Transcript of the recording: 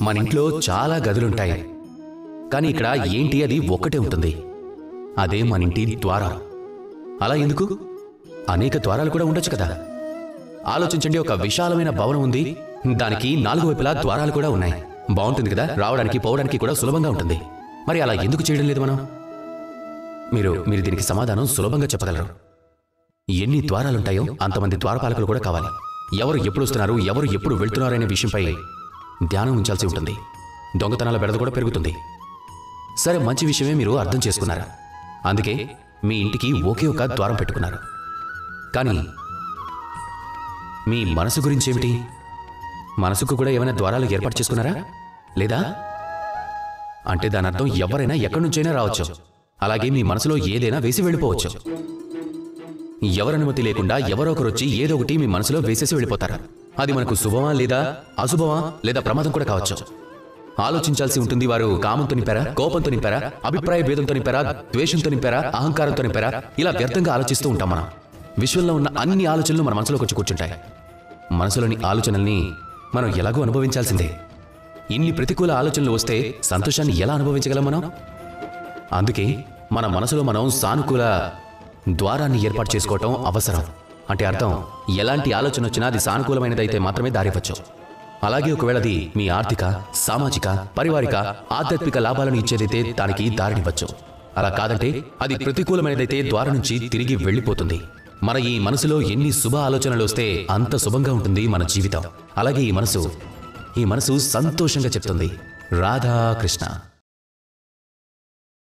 మన ఇంట్లో చాలా గదులుంటాయి, కానీ ఇక్కడ ఏంటి అది ఒక్కటే ఉంటుంది. అదే మన ఇంటి ద్వారం. అలా ఎందుకు? అనేక ద్వారాలు కూడా ఉండొచ్చు కదా. ఆలోచించండి, ఒక విశాలమైన భవనం ఉంది, దానికి 4 వైపులా ద్వారాలు కూడా ఉన్నాయి. బాగుంటుంది కదా, రావడానికి పోవడానికి కూడా సులభంగా ఉంటుంది. మరి అలా ఎందుకు చేయడం లేదు మనం? మీరు దీనికి సమాధానం సులభంగా చెప్పగలరు. ఎన్ని ద్వారాలుంటాయో అంతమంది ద్వారపాలకులు కూడా కావాలి. ఎవరు ఎప్పుడు వస్తున్నారు, ఎవరు ఎప్పుడు వెళ్తున్నారు అనే విషయంపై ధ్యానం ఉంచాల్సి ఉంటుంది. దొంగతనాల బెడద కూడా పెరుగుతుంది. సరే, మంచి విషయమే మీరు అర్థం చేసుకున్నారు. అందుకే మీ ఇంటికి ఒకే ఒక ద్వారం పెట్టుకున్నారు. కానీ మీ మనసు గురించి ఏమిటి? మనసుకు కూడా ఏమైనా ద్వారాలు ఏర్పాటు చేసుకున్నారా లేదా? అంటే దాని అర్థం ఎవరైనా ఎక్కడి నుంచైనా రావచ్చు. అలాగే మీ మనసులో ఏదైనా వేసి వెళ్ళిపోవచ్చు. ఎవరనుమతి లేకుండా ఎవరో ఒకరు వచ్చి ఏదో ఒకటి మీ మనసులో వేసేసి వెళ్ళిపోతారు. అది మనకు శుభమా లేదా అశుభమా లేదా ప్రమాదం కూడా కావచ్చు. ఆలోచించాల్సి ఉంటుంది. వారు కామంతో నింపారా, కోపంతో నింపారా, అభిప్రాయ భేదంతో నింపారా, ద్వేషంతో నింపారా, అహంకారంతో నింపారా? ఇలా వ్యర్థంగా ఆలోచిస్తూ ఉంటాం. మనం విశ్వంలో ఉన్న అన్ని ఆలోచనలు మన మనసులోకి వచ్చి కూర్చుంటాయి. మనసులోని ఆలోచనల్ని మనం ఎలాగో అనుభవించాల్సిందే. ఇన్ని ప్రతికూల ఆలోచనలు వస్తే సంతోషాన్ని ఎలా అనుభవించగలం మనం? అందుకే మన మనసులో మనం సానుకూల ద్వారాన్ని ఏర్పాటు చేసుకోవటం అవసరం. అంటే అర్థం, ఎలాంటి ఆలోచన వచ్చినా అది సానుకూలమైనదైతే మాత్రమే దారివచ్చు. అలాగే ఒకవేళ అది మీ ఆర్థిక, సామాజిక, పారివారిక, ఆధ్యాత్మిక లాభాలను ఇచ్చేదైతే దానికి దారినివ్వచ్చు. అలా కాదంటే అది ప్రతికూలమైనదైతే ద్వారం నుంచి తిరిగి వెళ్ళిపోతుంది. మన ఈ మనసులో ఎన్ని శుభ ఆలోచనలు వస్తే అంత శుభంగా ఉంటుంది మన జీవితం. అలాగే ఈ మనసు సంతోషంగా చెప్తుంది, రాధాకృష్ణ.